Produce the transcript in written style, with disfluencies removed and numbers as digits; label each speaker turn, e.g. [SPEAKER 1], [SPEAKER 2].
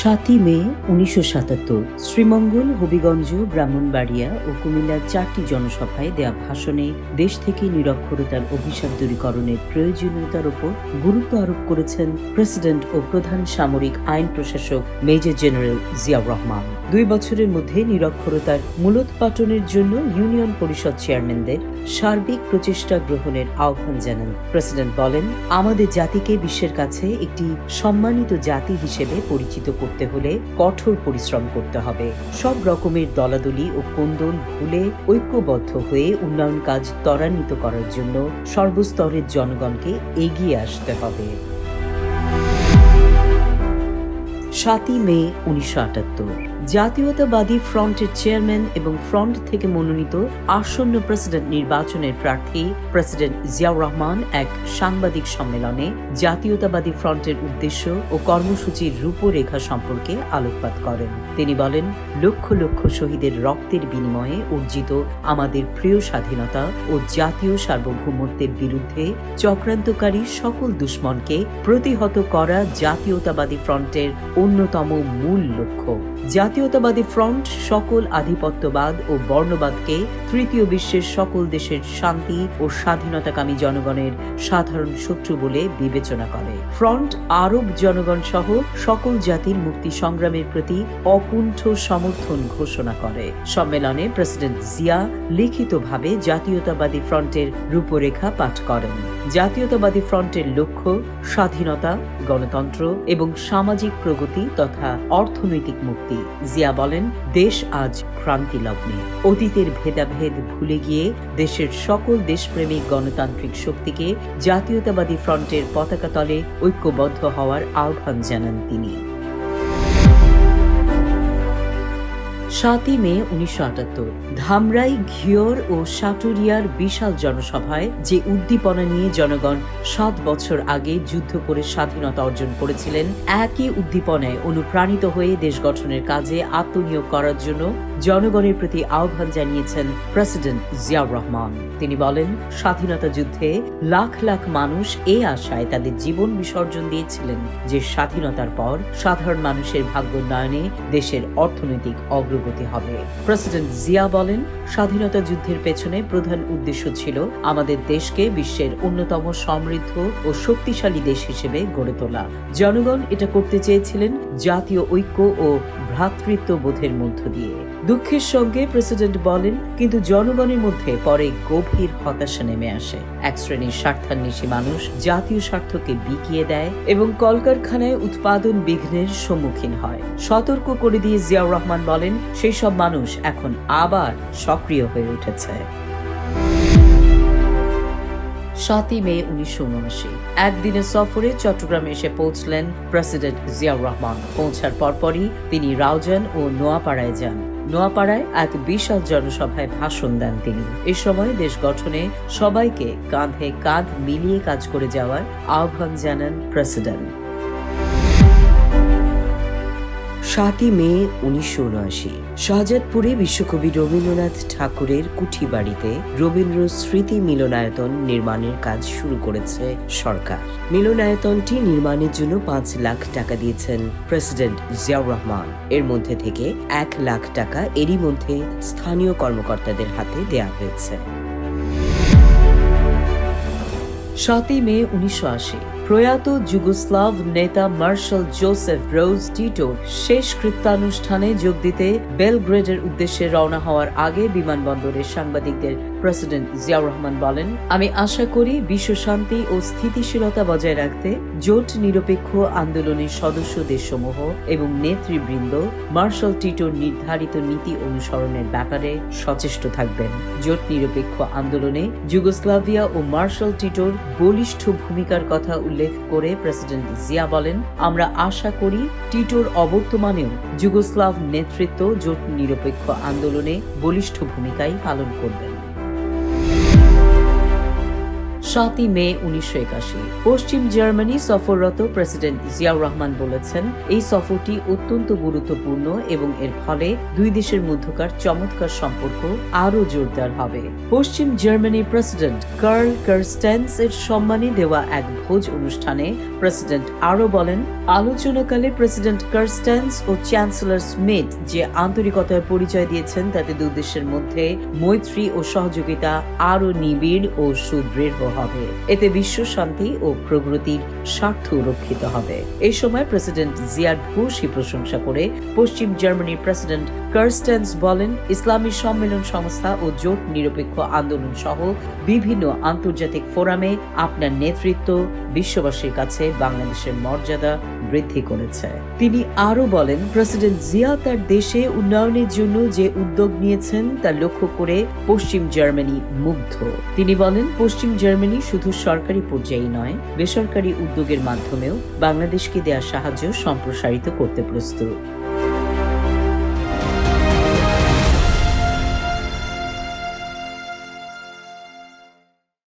[SPEAKER 1] ৭ই মে ১৯৭৭ শ্রীমঙ্গল, হবিগঞ্জ, ব্রাহ্মণবাড়িয়া ও কুমিল্লার ৪টি জনসভায় দেয়া ভাষণে দেশ থেকে নিরক্ষরতার অভিশাপ দূরীকরণের প্রয়োজনীয়তার উপর গুরুত্ব আরোপ করেছেন প্রেসিডেন্ট ও প্রধান সামরিক আইন প্রশাসক মেজর জেনারেল জিয়াউর রহমান। ২ বছরের মধ্যে নিরক্ষরতার মূলোৎপাটনের জন্য ইউনিয়ন পরিষদ চেয়ারম্যানদের সার্বিক প্রচেষ্টা গ্রহণের আহ্বান জানান। প্রেসিডেন্ট বলেন, আমাদের জাতিকে বিশ্বের কাছে একটি সম্মানিত জাতি হিসেবে পরিচিত করতে হলে কঠোর পরিশ্রম করতে হবে। সব রকমের দলাদলি ও কোন্দল ভুলে ঐক্যবদ্ধ হয়ে উন্নয়ন কাজ ত্বরান্বিত করার জন্য সর্বস্তরের জনগণকে এগিয়ে আসতে হবে। ৭ই মে ১৯৭৮ জাতীয়তাবাদী ফ্রন্টের চেয়ারম্যান এবং ফ্রন্ট থেকে মনোনীত আসন্ন প্রেসিডেন্ট নির্বাচনের প্রার্থী প্রেসিডেন্ট জিয়াউর রহমান এক সাংবাদিক সম্মেলনে জাতীয়তাবাদী ফ্রন্টের উদ্দেশ্য ও কর্মসূচির রূপরেখা সম্পর্কে আলোকপাত করেন। তিনি বলেন, লক্ষ লক্ষ শহীদের রক্তের বিনিময়ে অর্জিত আমাদের প্রিয় স্বাধীনতা ও জাতীয় সার্বভৌমত্বের বিরুদ্ধে চক্রান্তকারী সকল দুশ্মনকে প্রতিহত করা জাতীয়তাবাদী ফ্রন্টের অন্যতম মূল লক্ষ্য। জাতীয়তাবাদী ফ্রন্ট সকল আধিপত্যবাদ ও বর্ণবাদকে তৃতীয় বিশ্বের সকল দেশের শান্তি ও স্বাধীনতাকামী জনগণের সাধারণ শত্রু বলে বিবেচনা করে। ফ্রন্ট আরব জনগণ সহ সকল জাতির মুক্তি সংগ্রামের প্রতি অকুণ্ঠ সমর্থন ঘোষণা করে। সম্মেলনে প্রেসিডেন্ট জিয়া লিখিতভাবে জাতীয়তাবাদী ফ্রন্টের রূপরেখা পাঠ করেন। জাতীয়তাবাদী ফ্রন্টের লক্ষ্য স্বাধীনতা, গণতন্ত্র এবং সামাজিক প্রগতি তথা অর্থনৈতিক মুক্তি। জিয়া বলেন, দেশ আজ ক্রান্তি লগ্নে। অতীতের ভেদাভেদ ভুলে গিয়ে দেশের সকল দেশপ্রেমিক গণতান্ত্রিক শক্তিকে জাতীয়তাবাদী ফ্রন্টের পতাকা তলে ঐক্যবদ্ধ হওয়ার আহ্বান জানান তিনি। ৭ই মে ১৯৭৮ ধামরাই, ঘিওর ও সাটুরিয়ার বিশাল জনসভায় যে উদ্দীপনা নিয়ে জনগণ ৭ বছর আগে যুদ্ধ করে স্বাধীনতা অর্জন করেছিলেন, একই উদ্দীপনায় অনুপ্রাণিত হয়ে দেশ গঠনের কাজে আত্মনিয়োগ করার জন্য জনগণের প্রতি আহ্বান জানিয়েছেন প্রেসিডেন্ট জিয়াউর রহমান। তিনি বলেন, স্বাধীনতা যুদ্ধে লাখ লাখ মানুষ এই আশায় তাদের জীবন বিসর্জন দিয়েছিলেন যে স্বাধীনতার পর সাধারণ মানুষের ভাগ্যোন্নয়নে দেশের অর্থনৈতিক অগ্রগতি হবে। প্রেসিডেন্ট জিয়া বলেন, স্বাধীনতা যুদ্ধের পেছনে প্রধান উদ্দেশ্য ছিল আমাদের দেশকে বিশ্বের অন্যতম সমৃদ্ধ ও শক্তিশালী দেশ হিসেবে গড়ে তোলা। জনগণ এটা করতে চেয়েছিলেন জাতীয় ঐক্য ও ভ্রাতৃত্ববোধের মধ্য দিয়ে। দুঃখের সঙ্গে প্রেসিডেন্ট বলেন, কিন্তু জনগণের মধ্যে পরে গভীর হতাশা নেমে আসে। এক শ্রেণীর স্বার্থান্বেষী মানুষ জাতীয় স্বার্থকে বিকিয়ে দেয় এবং কলকারখানায় উৎপাদন বিঘ্নের সম্মুখীন হয়। সতর্ক করে দিয়ে জিয়াউর রহমান বলেন, সেই সব মানুষ এখন আবার সক্রিয় হয়ে উঠেছে। ৭ই মে ১৯৭৯ একদিনের সফরে চট্টগ্রামে এসে পৌঁছলেন প্রেসিডেন্ট জিয়াউর রহমান। পৌঁছার পরপরই তিনি রাউজান ও নোয়াপাড়ায় যান। নোয়াপাড়ায় এক বিশাল জনসভায় ভাষণ দেন তিনি। এ সময় দেশ গঠনে সবাইকে কাঁধে কাঁধ মিলিয়ে কাজ করে যাওয়ার আহ্বান জানান প্রেসিডেন্ট। ৭ই মে ১৯৭৯ শাহজাদপুরে বিশ্বকবি রবীন্দ্রনাথ ঠাকুরের কুঠি বাড়িতে রবীন্দ্র স্মৃতি মিলনায়তন নির্মাণের কাজ শুরু করেছে সরকার। মিলনায়তনটি নির্মাণের জন্য ৫ লাখ টাকা দিয়েছেন প্রেসিডেন্ট জিয়াউর রহমান। এর মধ্যে থেকে ১ লাখ টাকা এরই মধ্যে স্থানীয় কর্মকর্তাদের হাতে দেয়া হয়েছে। ৭ই মে ১৯৮০ প্রয়াত যুগোস্লাভ নেতা মার্শাল জোসেফ ব্রোজ টিটোর শেষ কৃত্যানুষ্ঠানে যোগ দিতে বেলগ্রেডের উদ্দেশ্যে রওনা হওয়ার আগে বিমানবন্দরে সাংবাদিকদের প্রেসিডেন্ট জিয়াউর রহমান বলেন, আমি আশা করি বিশ্ব শান্তি ও স্থিতিশীলতা বজায় রাখতে জোট নিরপেক্ষ আন্দোলনের সদস্য দেশসমূহ এবং নেতৃবৃন্দ মার্শাল টিটোর নির্ধারিত নীতি অনুসরণের ব্যাপারে সচেষ্ট থাকবেন। জোট নিরপেক্ষ আন্দোলনে যুগোস্লাভিয়া ও মার্শাল টিটোর বলিষ্ঠ ভূমিকার কথা উল্লেখ করে প্রেসিডেন্ট জিয়া বলেন, আমরা আশা করি টিটোর অবর্তমানেও যুগোস্লাভ নেতৃত্ব জোট নিরপেক্ষ আন্দোলনে বলিষ্ঠ ভূমিকাই পালন করবেন। 7 মে 1981। পশ্চিম জার্মানি সফররত প্রেসিডেন্ট জিয়াউর রহমান বলেছেন, এই সফরটি অত্যন্ত গুরুত্বপূর্ণ এবং এর ফলে দুই দেশের মধ্যকার চমৎকার সম্পর্ক আরও জোরদার হবে। পশ্চিম জার্মানির প্রেসিডেন্ট কার্ল কার্স্টেন্স এর সম্মানে দেওয়া এক ভোজ অনুষ্ঠানে প্রেসিডেন্ট আরও বলেন, আলোচনাকালে প্রেসিডেন্ট কার্স্টেন্স ও চ্যান্সেলর স্মিথ যে আন্তরিকতার পরিচয় দিয়েছেন তাতে দুই দেশের মধ্যে মৈত্রী ও সহযোগিতা আরও নিবিড় ও সুদৃঢ় হবে। এতে বিশ্ব শান্তি ও প্রগতির স্বার্থ রক্ষিত হবে। এই সময় প্রেসিডেন্ট জিয়ার ভূয়সী প্রশংসা করে পশ্চিম জার্মানির প্রেসিডেন্ট কার্স্টেন্স বলেন, ইসলামী সম্মেলন সংস্থা ও জোট নিরপেক্ষ আন্দোলন সহ বিভিন্ন আন্তর্জাতিক ফোরামে আপনার নেতৃত্ব বিশ্ববাসীর কাছে বাংলাদেশের মর্যাদা বৃদ্ধি করেছে। তিনি আরও বলেন, প্রেসিডেন্ট জিয়া তার দেশে উন্নয়নের জন্য যে উদ্যোগ নিয়েছেন তা লক্ষ্য করে পশ্চিম জার্মানি মুগ্ধ। তিনি বলেন, পশ্চিম জার্মানি শুধু সরকারি পর্যায়ে নয়, বেসরকারি উদ্যোগের মাধ্যমেও বাংলাদেশকে দেয়া সাহায্য সম্প্রসারিত করতে প্রস্তুত।